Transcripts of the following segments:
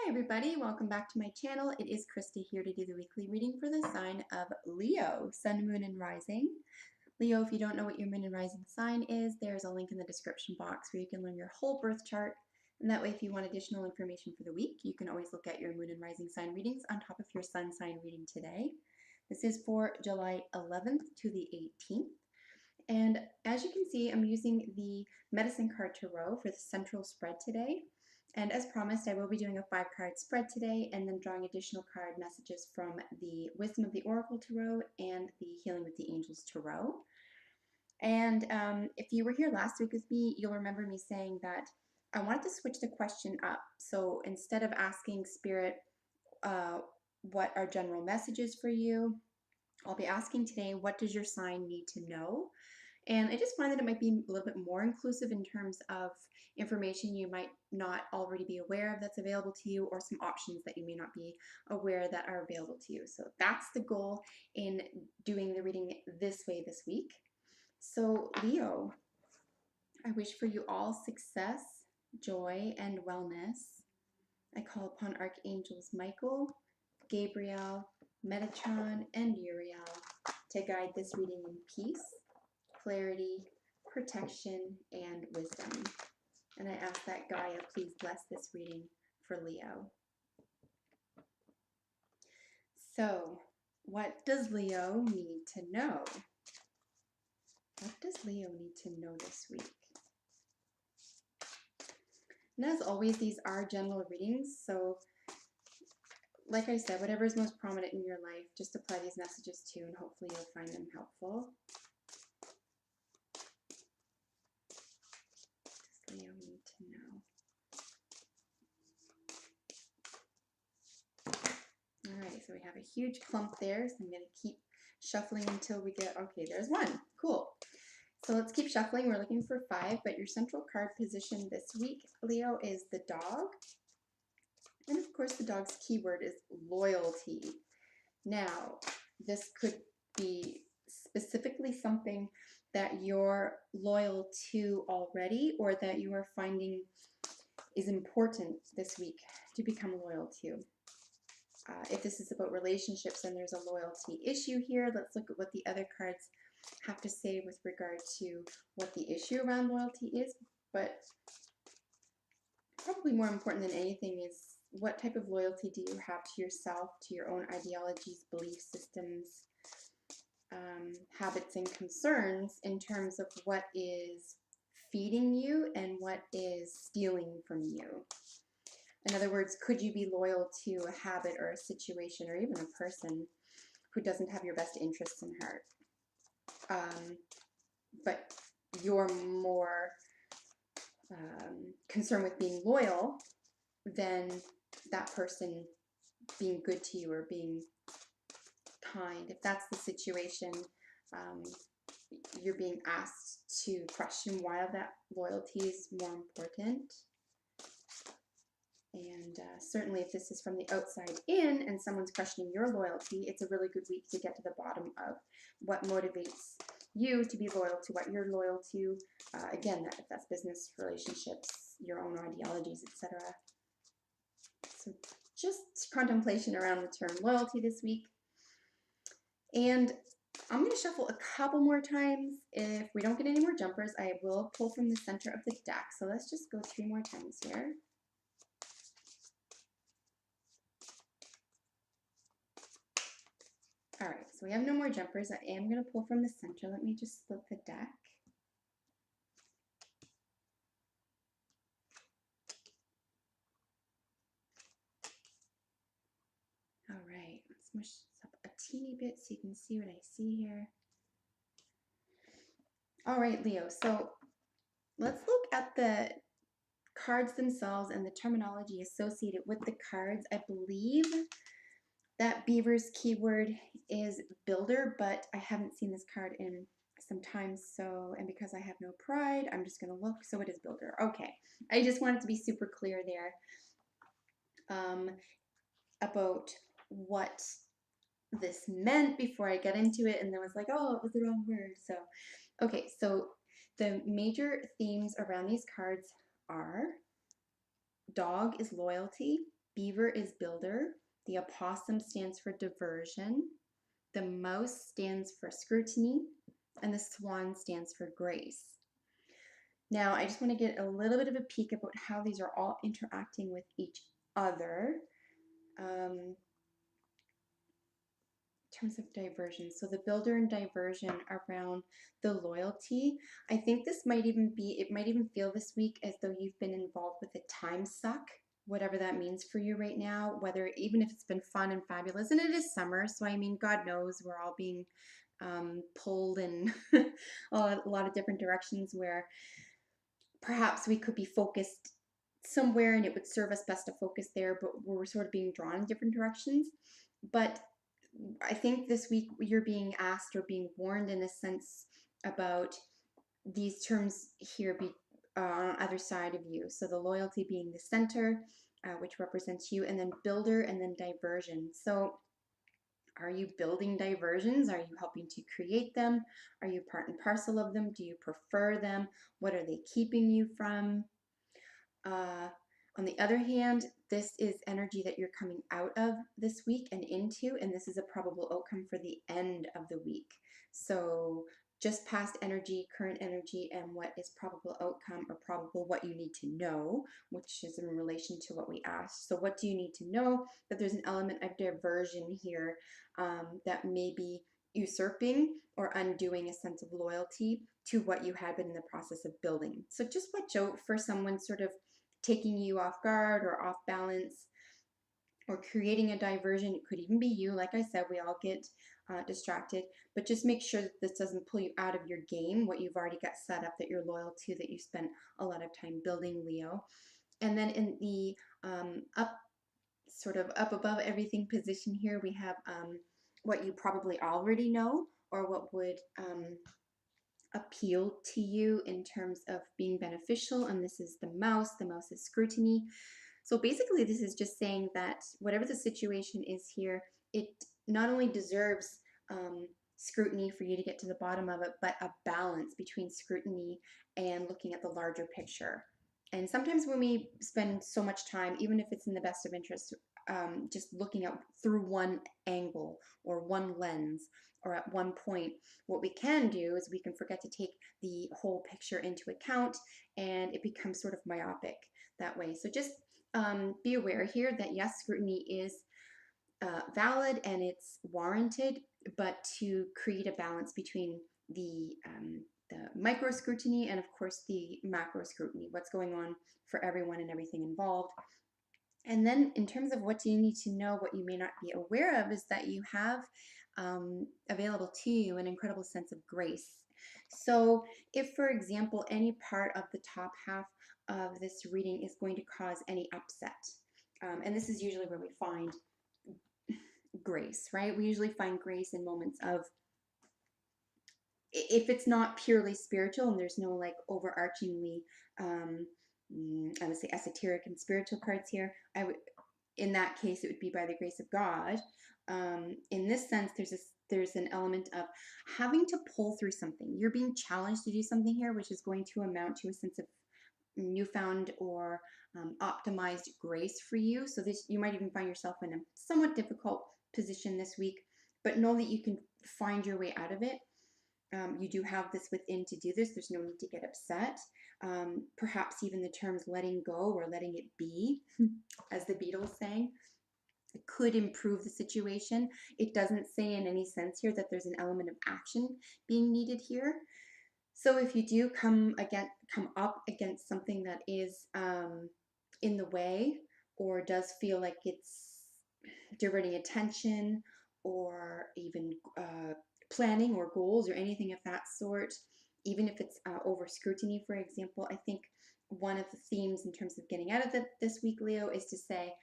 Hi everybody, welcome back to my channel. It is Krista here to do the weekly reading for the sign of Leo, Sun, Moon, and Rising. Leo, if you don't know what your Moon and Rising sign is, there's a link in the description box where you can learn your whole birth chart. And that way, if you want additional information for the week, you can always look at your Moon and Rising sign readings on top of your Sun sign reading today. This is for July 11th to the 18th. And as you can see, I'm using the Medicine Card Tarot for the central spread today. And as promised, I will be doing a 5-card spread today and then drawing additional card messages from the Wisdom of the Oracle Tarot and the Healing with the Angels Tarot. And if you were here last week with me, you'll remember me saying that I wanted to switch the question up. So instead of asking Spirit what are general messages for you, I'll be asking today, what does your sign need to know? And I just find that it might be a little bit more inclusive in terms of information you might not already be aware of that's available to you, or some options that you may not be aware that are available to you. So that's the goal in doing the reading this way this week. So Leo, I wish for you all success, joy, and wellness. I call upon Archangels Michael, Gabriel, Metatron, and Uriel to guide this reading in peace, clarity, protection, and wisdom. And I ask that Gaia please bless this reading for Leo. So, what does Leo need to know? What does Leo need to know this week? And as always, these are general readings, so like I said, whatever is most prominent in your life, just apply these messages to, and hopefully you'll find them helpful. What does Leo need to know? All right, so we have a huge clump there, so I'm going to keep shuffling until we get, okay, there's one. Cool. So let's keep shuffling. We're looking for 5, but your central card position this week, Leo, is the dog. And of course, the dog's keyword is loyalty. Now, this could be specifically something that you're loyal to already, or that you are finding is important this week to become loyal to. If this is about relationships and there's a loyalty issue here, let's look at what the other cards have to say with regard to what the issue around loyalty is. But probably more important than anything is, what type of loyalty do you have to yourself, to your own ideologies, belief systems, habits, and concerns in terms of what is feeding you and what is stealing from you. In other words, could you be loyal to a habit or a situation or even a person who doesn't have your best interests in heart? But you're more concerned with being loyal than that person being good to you or being kind. If that's the situation, you're being asked to question why that loyalty is more important. And certainly if this is from the outside in and someone's questioning your loyalty, it's a really good week to get to the bottom of what motivates you to be loyal to what you're loyal to. Again, if that's business, relationships, your own ideologies, etc. So just contemplation around the term loyalty this week. And I'm going to shuffle a couple more times. If we don't get any more jumpers, I will pull from the center of the deck. So let's just go 3 more times here. All right, so we have no more jumpers. I am going to pull from the center. Let me just split the deck. All right, let's mush this up a teeny bit so you can see what I see here. All right, Leo, so let's look at the cards themselves and the terminology associated with the cards. I believe that Beaver's keyword is builder, but I haven't seen this card in some time, so, and because I have no pride, I'm just going to look. So it is builder. Okay, I just wanted to be super clear there about what this meant before I get into it, and then was like, oh, it was the wrong word. So okay, so the major themes around these cards are: dog is loyalty, Beaver is builder. The opossum stands for diversion. The mouse stands for scrutiny. And the swan stands for grace. Now, I just want to get a little bit of a peek about how these are all interacting with each other. In terms of diversion, so the builder and diversion around the loyalty, I think this might even be, it might even feel this week as though you've been involved with a time suck, whatever that means for you right now, whether even if it's been fun and fabulous, and it is summer, so I mean, God knows we're all being pulled in a lot of different directions where perhaps we could be focused somewhere and it would serve us best to focus there, but we're sort of being drawn in different directions. But I think this week you're being asked or being warned in a sense about these terms here be on either side of you. So the loyalty being the center, which represents you, and then builder, and then diversion. So are you building diversions? Are you helping to create them? Are you part and parcel of them? Do you prefer them? What are they keeping you from? Uh, on the other hand, this is energy that you're coming out of this week and into, and this is a probable outcome for the end of the week. So just past energy, current energy, and what is probable outcome or probable what you need to know, which is in relation to what we asked. So what do you need to know? That there's an element of diversion here that may be usurping or undoing a sense of loyalty to what you had been in the process of building. So just watch out for someone sort of taking you off guard or off balance or creating a diversion. It could even be you. Like I said, we all get distracted, but just make sure that this doesn't pull you out of your game, what you've already got set up, that you're loyal to, that you spent a lot of time building, Leo. And then in the sort of up above everything position here, we have what you probably already know or what would appeal to you in terms of being beneficial, and this is the mouse. The mouse is scrutiny. So basically this is just saying that whatever the situation is here, it not only deserves scrutiny for you to get to the bottom of it, but a balance between scrutiny and looking at the larger picture. And sometimes when we spend so much time, even if it's in the best of interest, just looking at through one angle or one lens or at one point, what we can do is we can forget to take the whole picture into account, and it becomes sort of myopic that way. So just be aware here that yes, scrutiny is valid and it's warranted, but to create a balance between the micro scrutiny and of course the macro scrutiny, what's going on for everyone and everything involved. And then in terms of what you need to know, what you may not be aware of is that you have available to you an incredible sense of grace. So if, for example, any part of the top half of this reading is going to cause any upset, and this is usually where we find grace, right? We usually find grace in moments of, if it's not purely spiritual and there's no like overarchingly I would say esoteric and spiritual cards here, I would, in that case it would be by the grace of God. In this sense, there's an element of having to pull through something. You're being challenged to do something here, which is going to amount to a sense of newfound or optimized grace for you. So this, you might even find yourself in a somewhat difficult position this week, but know that you can find your way out of it. You do have this within to do this. There's no need to get upset. Perhaps even the terms letting go or letting it be, as the Beatles sang, could improve the situation. It doesn't say in any sense here that there's an element of action being needed here. So if you do come up against something that is in the way or does feel like it's diverting attention or even planning or goals or anything of that sort, even if it's over scrutiny, for example, I think one of the themes in terms of getting out of this week, Leo, is to say,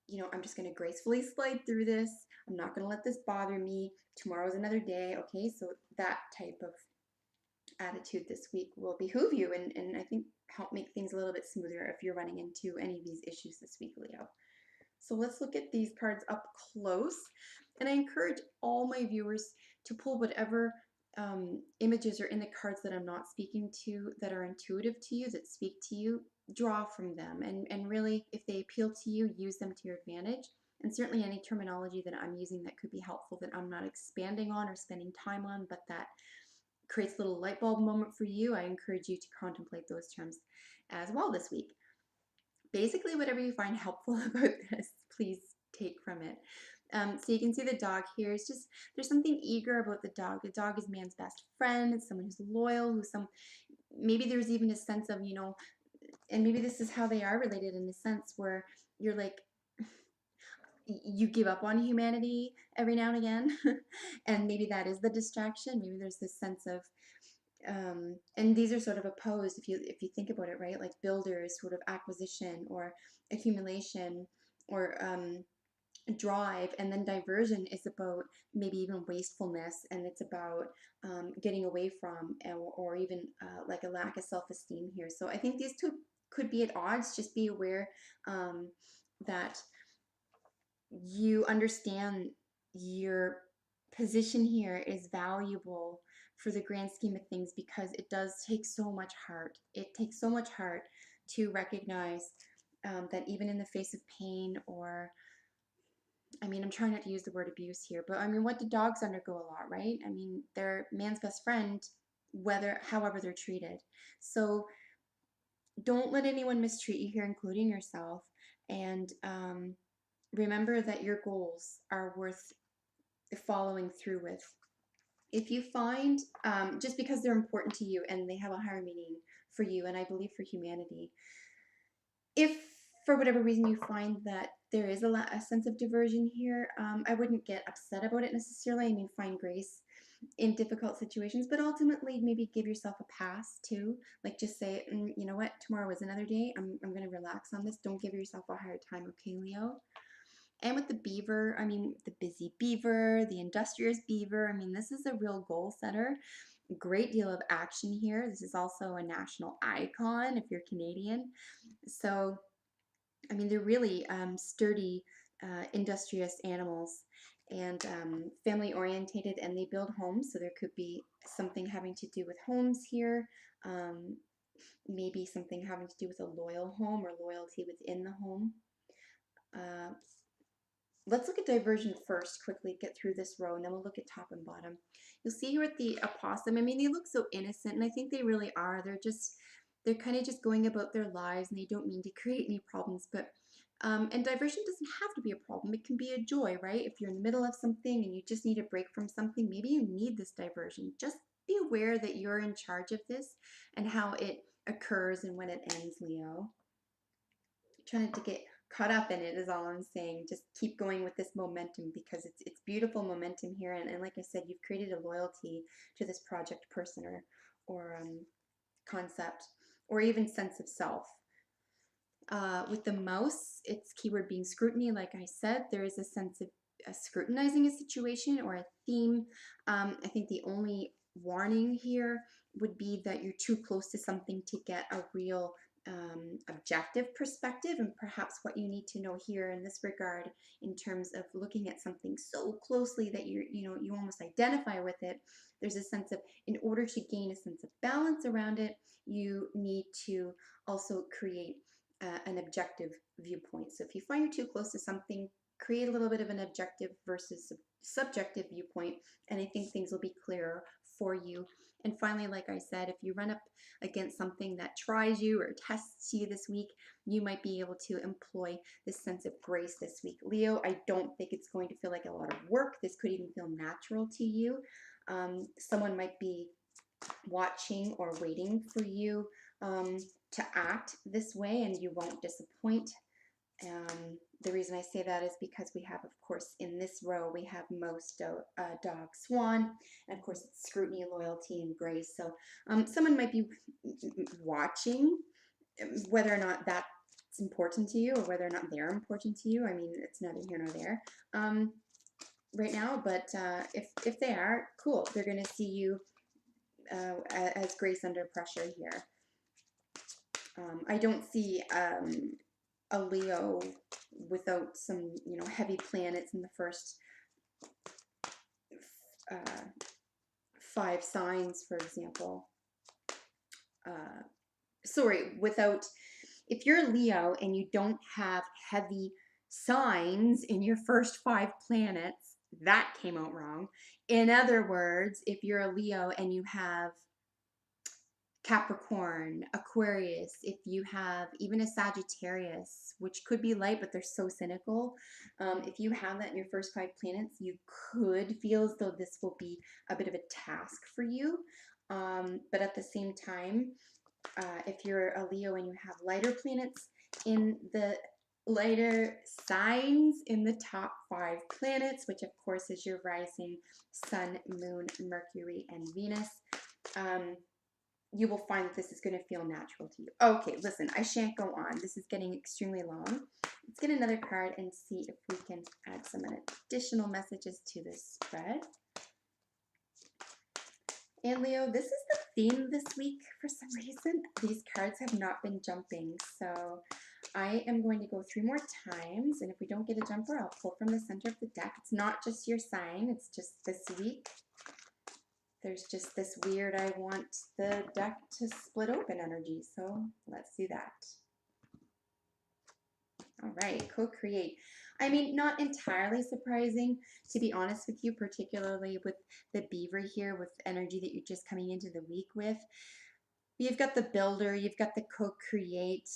you know, I'm just going to gracefully slide through this. I'm not going to let this bother me. Tomorrow's another day. Okay, so that type of attitude this week will behoove you and I think help make things a little bit smoother if you're running into any of these issues this week, Leo. So let's look at these cards up close. And I encourage all my viewers to pull whatever images are in the cards that I'm not speaking to, that are intuitive to you, that speak to you. draw from them, and really, if they appeal to you, use them to your advantage. And certainly any terminology that I'm using that could be helpful that I'm not expanding on or spending time on, but that creates a little light bulb moment for you, I encourage you to contemplate those terms as well this week. Basically, whatever you find helpful about this, please take from it. So you can see the dog here. It's just, there's something eager about the dog. The dog is man's best friend. It's someone who's loyal, maybe there's even a sense of, and maybe this is how they are related in a sense where you're like, you give up on humanity every now and again. And maybe that is the distraction. Maybe there's this sense of, and these are sort of opposed if you think about it, right? Like builders, sort of acquisition or accumulation or drive, and then diversion is about maybe even wastefulness, and it's about getting away from, or even like a lack of self-esteem here. So I think these two could be at odds. Just be aware that you understand your position here is valuable for the grand scheme of things, because it does take so much heart. It takes so much heart to recognize that even in the face of pain, or I mean, I'm trying not to use the word abuse here, but I mean, what do dogs undergo a lot, right? I mean, they're man's best friend, however they're treated. So don't let anyone mistreat you here, including yourself. And remember that your goals are worth following through with. If you find, just because they're important to you and they have a higher meaning for you, and I believe for humanity, if for whatever reason you find that there is a sense of diversion here, I wouldn't get upset about it necessarily. I mean, find grace in difficult situations, but ultimately maybe give yourself a pass too. Like just say, you know what, tomorrow is another day. I'm going to relax on this. Don't give yourself a hard time, okay, Leo? And with the beaver, I mean, the busy beaver, the industrious beaver, I mean, this is a real goal setter. Great deal of action here. This is also a national icon if you're Canadian. So, I mean, they're really sturdy, industrious animals, and family orientated, and they build homes. So there could be something having to do with homes here. Maybe something having to do with a loyal home or loyalty within the home. Uh, Let's look at diversion first, quickly get through this row, and then we'll look at top and bottom. You'll see here with the opossum, I mean, they look so innocent, and I think they really are. They're kind of just going about their lives, and they don't mean to create any problems. But and diversion doesn't have to be a problem. It can be a joy, right? If you're in the middle of something and you just need a break from something, maybe you need this diversion. Just be aware that you're in charge of this and how it occurs and when it ends, Leo. Trying to get caught up in it is all I'm saying. Just keep going with this momentum, because it's beautiful momentum here, and like I said, you've created a loyalty to this project, person, or concept, or even sense of self. With the mouse, its keyword being scrutiny, like I said, there is a sense of scrutinizing a situation or a theme. I think the only warning here would be that you're too close to something to get a real objective perspective, and perhaps what you need to know here in this regard, in terms of looking at something so closely that you almost identify with it. There's a sense of, in order to gain a sense of balance around it, you need to also create an objective viewpoint. So if you find you're too close to something, create a little bit of an objective versus subjective viewpoint, and I think things will be clearer for you. And finally, like I said, if you run up against something that tries you or tests you this week, you might be able to employ this sense of grace this week. Leo, I don't think it's going to feel like a lot of work. This could even feel natural to you. Someone might be watching or waiting for you to act this way, and you won't disappoint. The reason I say that is because we have, of course, in this row, we have most dog, swan, and of course it's scrutiny, loyalty, and grace. So someone might be watching, whether or not that's important to you or whether or not they're important to you. I mean, it's neither here nor there right now, but if they are, cool. They're going to see you as grace under pressure here. I don't see a Leo without some, heavy planets in the first 5 signs, for example. Sorry, without if you're a Leo and you don't have heavy signs in your first 5 planets, that came out wrong. In other words, if you're a Leo and you have Capricorn, Aquarius, if you have even a Sagittarius, which could be light, but they're so cynical. If you have that in your first 5 planets, you could feel as though this will be a bit of a task for you. But at the same time, if you're a Leo and you have lighter planets in the lighter signs in the top 5 planets, which of course is your rising sun, moon, Mercury, and Venus, you will find that this is going to feel natural to you. Okay, listen, I shan't go on. This is getting extremely long. Let's get another card and see if we can add some additional messages to this spread. And Leo, this is the theme this week for some reason. These cards have not been jumping, so I am going to go 3 more times, and if we don't get a jumper, I'll pull from the center of the deck. It's not just your sign, it's just this week. There's just this weird, I want the deck to split open energy, so let's do that. All right, co-create. I mean, not entirely surprising, to be honest with you, particularly with the beaver here, with energy that you're just coming into the week with. You've got the builder, you've got the co-create.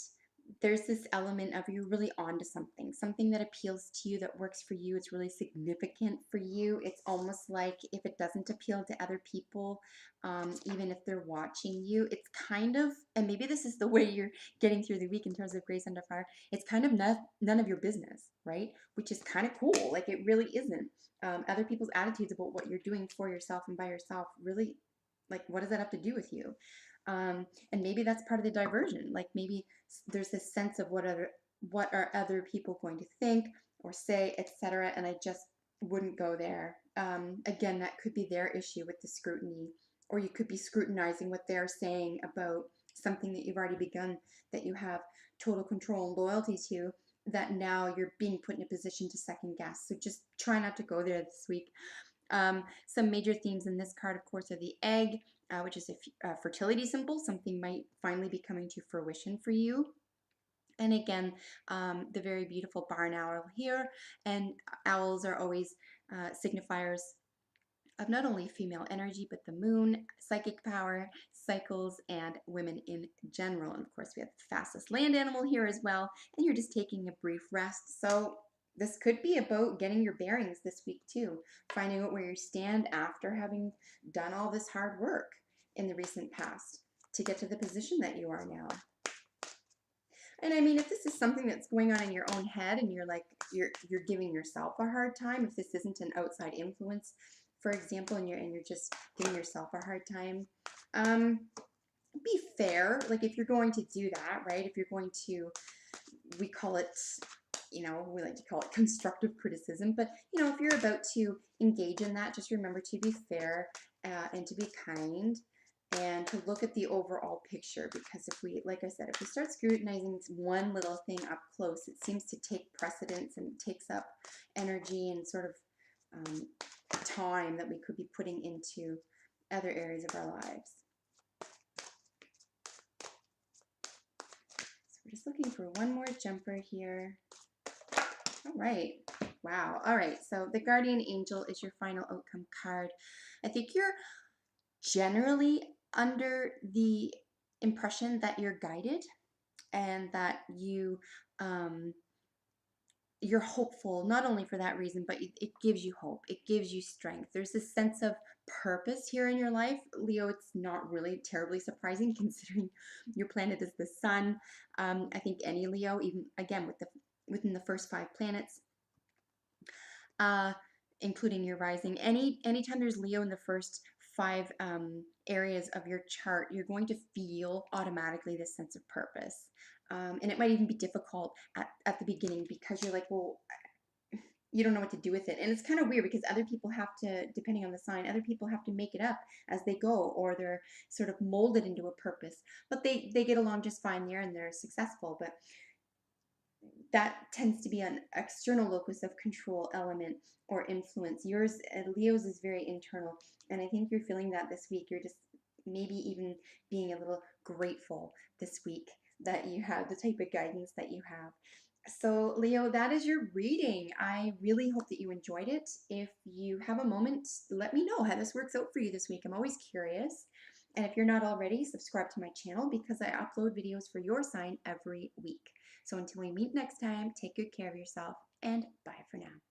There's this element of you're really onto something, something that appeals to you, that works for you. It's really significant for you. It's almost like if it doesn't appeal to other people, even if they're watching you, it's kind of, and maybe this is the way you're getting through the week in terms of Grace Under Fire, it's kind of none of your business, right? Which is kind of cool. Like it really isn't. Other people's attitudes about what you're doing for yourself and by yourself, really, like what does that have to do with you? And maybe that's part of the diversion. Like maybe there's this sense of what are other people going to think or say, etc. And I just wouldn't go there. Again, that could be their issue with the scrutiny, or you could be scrutinizing what they're saying about something that you've already begun, that you have total control and loyalty to, that now you're being put in a position to second guess. So just try not to go there this week. Some major themes in this card, of course, are the egg, which is a fertility symbol. Something might finally be coming to fruition for you. And again, the very beautiful barn owl here. And owls are always signifiers of not only female energy, but the moon, psychic power, cycles, and women in general. And of course, we have the fastest land animal here as well. And you're just taking a brief rest. So this could be about getting your bearings this week too, finding out where you stand after having done all this hard work in the recent past to get to the position that you are now. And I mean, if this is something that's going on in your own head and you're like, you're giving yourself a hard time, if this isn't an outside influence, for example, and you're just giving yourself a hard time, be fair. Like if you're going to do that, right? If you're going to, we call it, we like to call it constructive criticism, but if you're about to engage in that, just remember to be fair and to be kind and to look at the overall picture, because if we, like I said, if we start scrutinizing one little thing up close, it seems to take precedence and it takes up energy and sort of time that we could be putting into other areas of our lives. So we're just looking for one more jumper here. All right. Wow. All right. So the Guardian Angel is your final outcome card. I think you're generally under the impression that you're guided and that you're hopeful, not only for that reason, but it gives you hope. It gives you strength. There's this sense of purpose here in your life. Leo, it's not really terribly surprising considering your planet is the sun. I think any Leo, even again within the first 5 planets, including your rising, anytime there's Leo in the first 5 areas of your chart, you're going to feel automatically this sense of purpose. And it might even be difficult at the beginning because you're like, well, you don't know what to do with it. And it's kind of weird because other people have to, depending on the sign, other people have to make it up as they go, or they're sort of molded into a purpose. But they get along just fine there and they're successful. But that tends to be an external locus of control element or influence. Yours, Leo's, is very internal. And I think you're feeling that this week. You're just maybe even being a little grateful this week that you have, the type of guidance that you have. So, Leo, that is your reading. I really hope that you enjoyed it. If you have a moment, let me know how this works out for you this week. I'm always curious. And if you're not already, subscribe to my channel because I upload videos for your sign every week. So until we meet next time, take good care of yourself and bye for now.